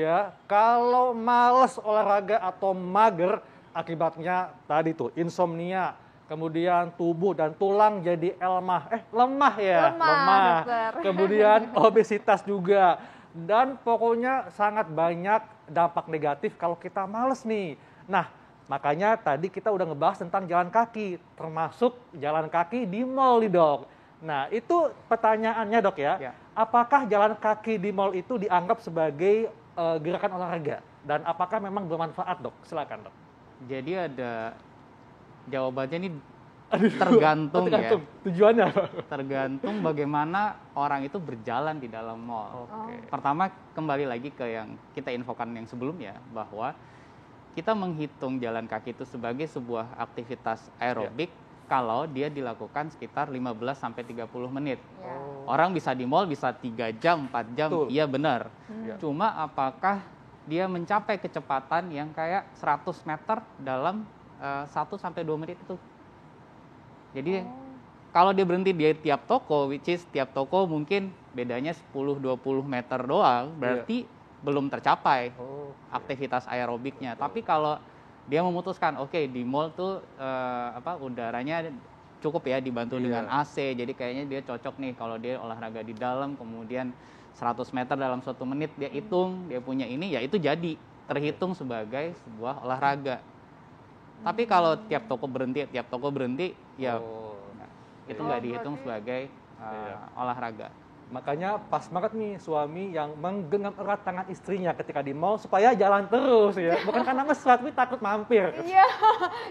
ya, kalau males olahraga atau mager, akibatnya tadi tuh insomnia, kemudian tubuh dan tulang jadi lemah ya, lemah. Dokter. Kemudian obesitas juga. Dan pokoknya sangat banyak dampak negatif kalau kita males nih. Nah, makanya tadi kita udah ngebahas tentang jalan kaki, termasuk jalan kaki di mall nih dok. Nah, itu pertanyaannya dok ya. Apakah jalan kaki di mall itu dianggap sebagai gerakan olahraga? Dan apakah memang bermanfaat dok? Silakan dok. Jadi ada jawabannya nih Tergantung ya. Tujuannya. Tergantung bagaimana orang itu berjalan di dalam mall. Pertama kembali lagi ke yang kita infokan yang sebelumnya, bahwa kita menghitung jalan kaki itu sebagai sebuah aktivitas aerobik kalau dia dilakukan sekitar 15-30 menit. Orang bisa di mall bisa 3 jam, 4 jam, iya benar. Cuma apakah dia mencapai kecepatan yang kayak 100 meter dalam 1-2 menit itu? Jadi kalau dia berhenti di tiap toko, which is tiap toko mungkin bedanya 10-20 meter doang, berarti belum tercapai aktivitas aerobiknya. Tapi kalau dia memutuskan, oke, di mall tuh udaranya cukup ya, dibantu dengan AC, jadi kayaknya dia cocok nih kalau dia olahraga di dalam, kemudian 100 meter dalam 1 menit dia hitung, dia punya ini, ya itu jadi terhitung sebagai sebuah olahraga. Tapi kalau tiap toko berhenti, ya itu nggak dihitung sebagai olahraga. Makanya pas banget nih suami yang menggenggam erat tangan istrinya ketika di mall supaya jalan terus ya. Bukan karena mesra, tapi takut mampir. Iya,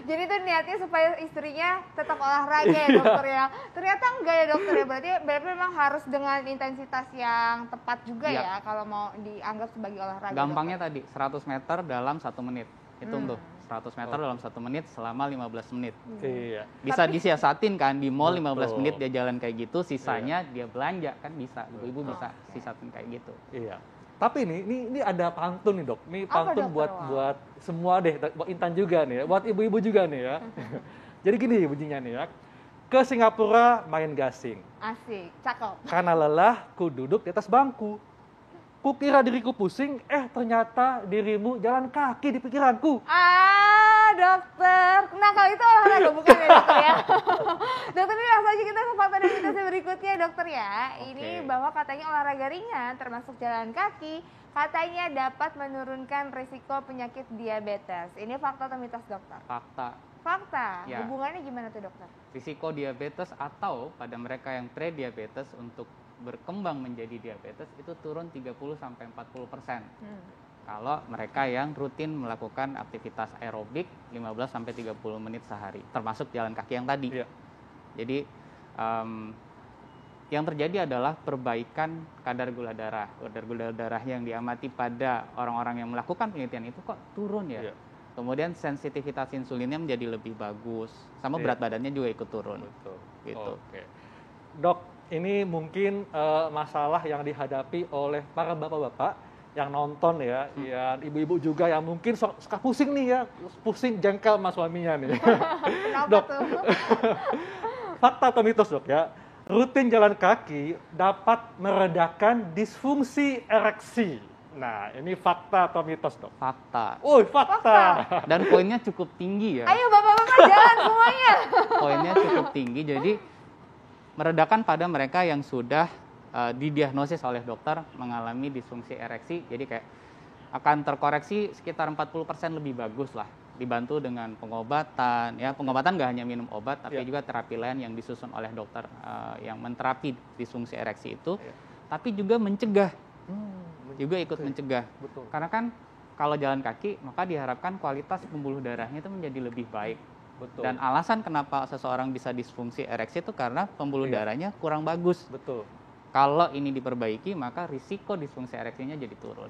jadi itu niatnya supaya istrinya tetap olahraga ya dokter ya. Ternyata enggak ya dokter ya, berarti memang harus dengan intensitas yang tepat juga ya kalau mau dianggap sebagai olahraga. Gampangnya tadi, 100 meter dalam 1 menit. Hitung tuh. 100 meter dalam 1 menit selama 15 menit. Bisa disiasatin kan, di mall 15 menit dia jalan kayak gitu, sisanya dia belanja kan bisa. Ibu-ibu bisa sisatin kayak gitu. Iya. Tapi ini ada pantun nih dok. Ini pantun buat semua deh, buat Intan juga nih ya, buat ibu-ibu juga nih ya. Jadi gini bunyinya nih ya. Ke Singapura main gasing. Asik, cakep. Karena lelah, ku duduk di atas bangku. Kukira diriku pusing, ternyata dirimu jalan kaki di pikiranku. Dokter. Nah, kalau itu olahraga bukan ya dokter ya? Dokter, ini langsung aja kita ke fakta dan mitos berikutnya dokter ya. Ini bahwa katanya olahraga ringan termasuk jalan kaki, katanya dapat menurunkan risiko penyakit diabetes. Ini fakta atau mitos dokter? Fakta. Ya. Hubungannya gimana tuh dokter? Risiko diabetes atau pada mereka yang pre-diabetes untuk berkembang menjadi diabetes itu turun 30-40%. Kalau mereka yang rutin melakukan aktivitas aerobik 15-30 menit sehari, termasuk jalan kaki yang tadi. Jadi yang terjadi adalah perbaikan kadar gula darah. Kadar gula darah yang diamati pada orang-orang yang melakukan penelitian itu kok turun ya. Kemudian sensitivitas insulinnya menjadi lebih bagus, sama berat badannya juga ikut turun. Gitu. Dok, ini mungkin masalah yang dihadapi oleh para bapak-bapak yang nonton ya, ibu-ibu juga yang mungkin suka pusing nih ya, pusing jengkel sama suaminya nih. Dok, fakta atau mitos dok ya, rutin jalan kaki dapat meredakan disfungsi ereksi. Nah, ini fakta atau mitos dok? Fakta. Fakta. Dan poinnya cukup tinggi ya. Ayo bapak-bapak jalan semuanya. Poinnya cukup tinggi, jadi meredakan pada mereka yang sudah didiagnosis oleh dokter mengalami disfungsi ereksi, jadi kayak akan terkoreksi sekitar 40% lebih bagus lah, dibantu dengan pengobatan. Ya, pengobatan nggak hanya minum obat, tapi juga terapi lain yang disusun oleh dokter yang menterapi disfungsi ereksi itu, tapi juga mencegah, juga ikut mencegah. Karena kan kalau jalan kaki, maka diharapkan kualitas pembuluh darahnya itu menjadi lebih baik. Dan alasan kenapa seseorang bisa disfungsi ereksi itu karena pembuluh darahnya kurang bagus. Kalau ini diperbaiki, maka risiko disfungsi ereksinya jadi turun.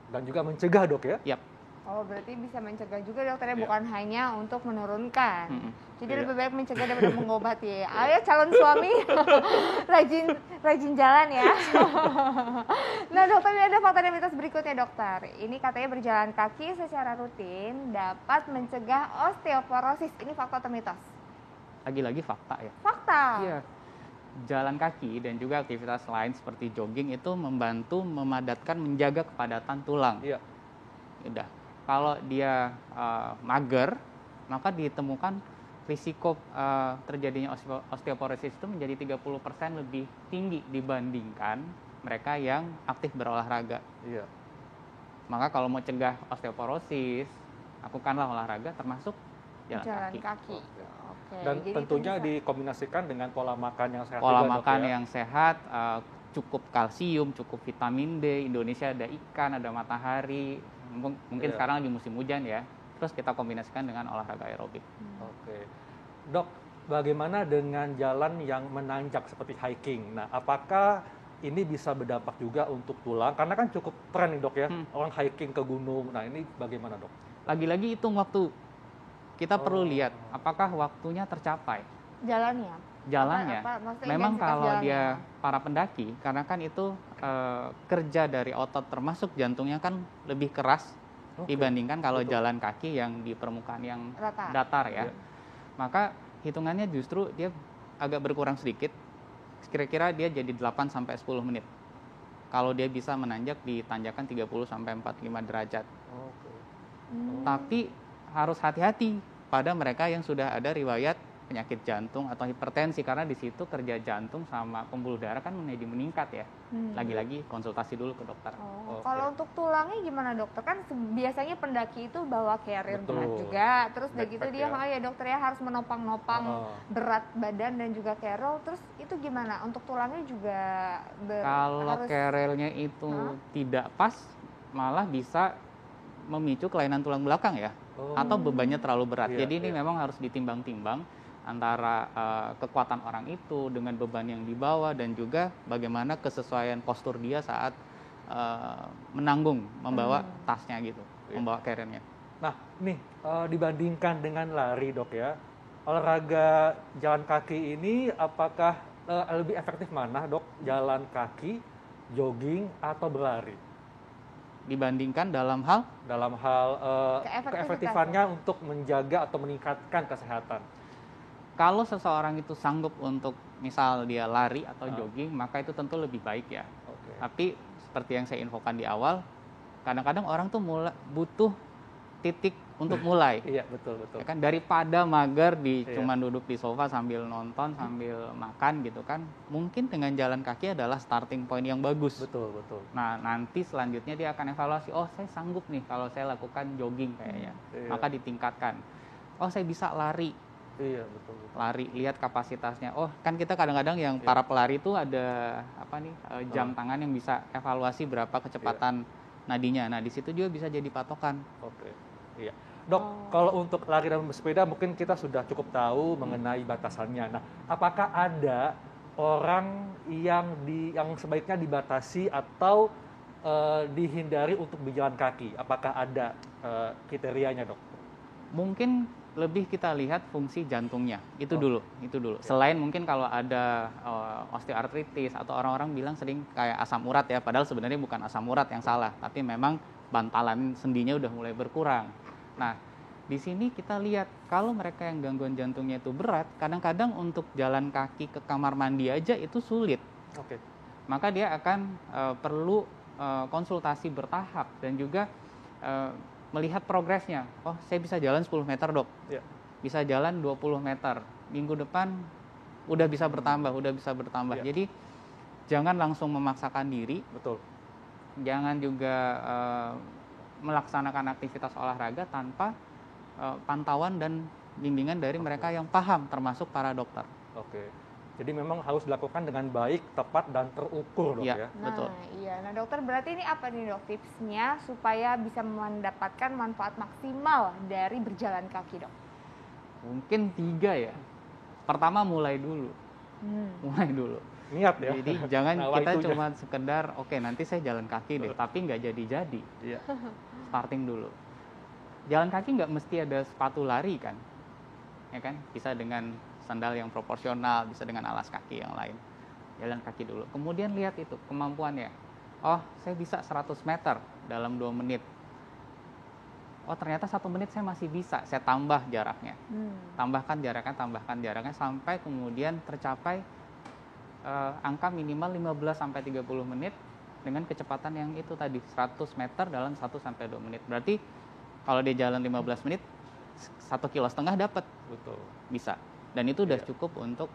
Dan juga mencegah dok ya? Oh, berarti bisa mencegah juga dokternya, bukan hanya untuk menurunkan. Jadi lebih baik mencegah daripada mengobati. Ayo calon suami, rajin jalan ya. Nah dokter, ini ada fakta dan mitos berikutnya dokter. Ini katanya berjalan kaki secara rutin dapat mencegah osteoporosis. Ini fakta atau mitos? Lagi-lagi fakta ya. Fakta. Iya. jalan kaki dan juga aktivitas lain seperti jogging itu membantu memadatkan, menjaga kepadatan tulang. Iya. Udah. Kalau dia mager, maka ditemukan risiko terjadinya osteoporosis itu menjadi 30% lebih tinggi dibandingkan mereka yang aktif berolahraga. Iya. Maka kalau mau cegah osteoporosis, lakukanlah olahraga termasuk jalan kaki. Oke, Dan jadi tentunya dikombinasikan dengan pola makan yang sehat pola juga, makan Dok, ya? yang sehat, cukup kalsium, cukup vitamin D. Indonesia ada ikan, ada matahari. Mungkin sekarang lagi musim hujan ya. Terus kita kombinasikan dengan olahraga aerobik. Oke. Dok, bagaimana dengan jalan yang menanjak seperti hiking? Nah, apakah ini bisa berdampak juga untuk tulang? Karena kan cukup tren nih, Dok, ya. Orang hiking ke gunung. Nah, ini bagaimana, Dok? Lagi-lagi hitung waktu. Kita perlu lihat apakah waktunya tercapai. jalannya. Maksudnya Memang intensitas kalau jalannya. dia para pendaki, karena kan itu kerja dari otot termasuk jantungnya kan lebih keras dibandingkan kalau jalan kaki yang di permukaan yang datar ya. Maka hitungannya justru dia agak berkurang sedikit. Kira-kira dia jadi 8 sampai 10 menit. Kalau dia bisa menanjak di tanjakan 30 sampai 45 derajat. Tapi harus hati-hati pada mereka yang sudah ada riwayat penyakit jantung atau hipertensi, karena di situ kerja jantung sama pembuluh darah kan meningkat ya. Lagi-lagi konsultasi dulu ke dokter. Kalau untuk tulangnya gimana, dokter? Kan biasanya pendaki itu bawa carrier berat juga, terus udah gitu dia makanya dokter ya harus menopang berat badan dan juga carrier. Terus itu gimana? Untuk tulangnya juga kalau carrier-nya itu tidak pas, malah bisa memicu kelainan tulang belakang ya. Atau bebannya terlalu berat. Jadi ini memang harus ditimbang-timbang antara kekuatan orang itu dengan beban yang dibawa dan juga bagaimana kesesuaian postur dia saat menanggung, membawa tasnya gitu, membawa carrier-nya. Nah, nih dibandingkan dengan lari, Dok, ya, olahraga jalan kaki ini apakah lebih efektif mana, Dok? Jalan kaki, jogging, atau berlari? Dibandingkan dalam hal keefektifannya untuk menjaga atau meningkatkan kesehatan. Kalau seseorang itu sanggup untuk misal dia lari atau jogging, maka itu tentu lebih baik ya. Tapi seperti yang saya infokan di awal, kadang-kadang orang tuh butuh titik untuk mulai. Iya, betul. Ya kan, daripada mager cuman duduk di sofa sambil nonton, sambil makan gitu kan. Mungkin dengan jalan kaki adalah starting point yang bagus. Betul. Nah, nanti selanjutnya dia akan evaluasi, oh saya sanggup nih kalau saya lakukan jogging kayaknya. Maka ditingkatkan. Oh, saya bisa lari. Iya, betul. Lari, lihat kapasitasnya. Oh, kan kita kadang-kadang yang para pelari itu ada jam tangan yang bisa evaluasi berapa kecepatan nadinya. Nah, di situ juga bisa jadi patokan. Iya. Dok, kalau untuk lari dan bersepeda mungkin kita sudah cukup tahu mengenai batasannya. Nah, apakah ada orang yang sebaiknya dibatasi atau dihindari untuk berjalan kaki? Apakah ada kriterianya, Dok? Mungkin lebih kita lihat fungsi jantungnya. Itu dulu. Selain mungkin kalau ada osteoartritis atau orang-orang bilang sering kayak asam urat ya, padahal sebenarnya bukan asam urat yang salah, tapi memang bantalan sendinya udah mulai berkurang. Nah, di sini kita lihat kalau mereka yang gangguan jantungnya itu berat, kadang-kadang untuk jalan kaki ke kamar mandi aja itu sulit. Maka dia akan perlu konsultasi bertahap dan juga melihat progresnya. Oh, saya bisa jalan 10 meter, Dok. Bisa jalan 20 meter. Minggu depan udah bisa bertambah. Jadi jangan langsung memaksakan diri. Betul. Jangan juga melaksanakan aktivitas olahraga tanpa pantauan dan bimbingan dari mereka yang paham, termasuk para dokter. Jadi memang harus dilakukan dengan baik, tepat, dan terukur, Dok, ya? Betul. Nah, dokter, berarti ini apa nih, Dok, tipsnya supaya bisa mendapatkan manfaat maksimal dari berjalan kaki, Dok? Mungkin 3 ya. Pertama, mulai dulu. Niat ya? Jadi jangan kita cuma sekedar, oke, nanti saya jalan kaki deh, tapi nggak jadi-jadi. Starting dulu. Jalan kaki nggak mesti ada sepatu lari kan? Ya kan? Bisa dengan sandal yang proporsional, bisa dengan alas kaki yang lain. Jalan kaki dulu. Kemudian lihat itu kemampuannya. Oh, saya bisa 100 meter dalam 2 menit. Oh, ternyata 1 menit saya masih bisa. Saya tambah jaraknya. Tambahkan jaraknya sampai kemudian tercapai angka minimal 15 sampai 30 menit dengan kecepatan yang itu tadi 100 meter dalam 1 sampai 2 menit. Berarti kalau dia jalan 15 menit 1,5 kilo dapat. Betul. Bisa. Dan itu udah cukup untuk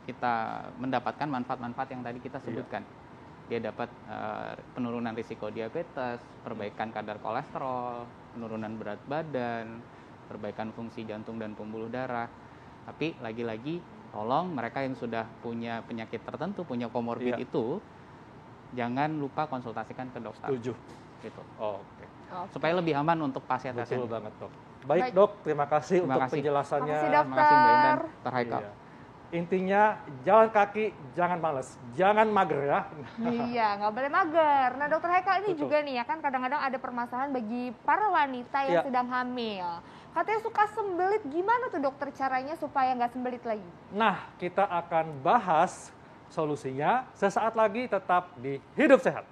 kita mendapatkan manfaat-manfaat yang tadi kita sebutkan. Dia dapat penurunan risiko diabetes, perbaikan kadar kolesterol, penurunan berat badan, perbaikan fungsi jantung dan pembuluh darah. Tapi lagi-lagi tolong mereka yang sudah punya penyakit tertentu, punya komorbid itu, jangan lupa konsultasikan ke dokter. Setuju. Gitu. Oke. Supaya lebih aman untuk pasien-pasien. Betul banget, Dok. Baik, Dok, terima kasih untuk penjelasannya. Terima kasih, Terima kasih, Mbak Indan. Dokter. Haikal. Iya. Intinya jalan kaki jangan males, jangan mager ya. Iya, nggak boleh mager. Nah, Dokter Haikal ini Betul. juga nih ya kan kadang-kadang ada permasalahan bagi para wanita yang sedang hamil. Katanya suka sembelit, gimana tuh dokter caranya supaya nggak sembelit lagi? Nah, kita akan bahas solusinya sesaat lagi, tetap di Hidup Sehat.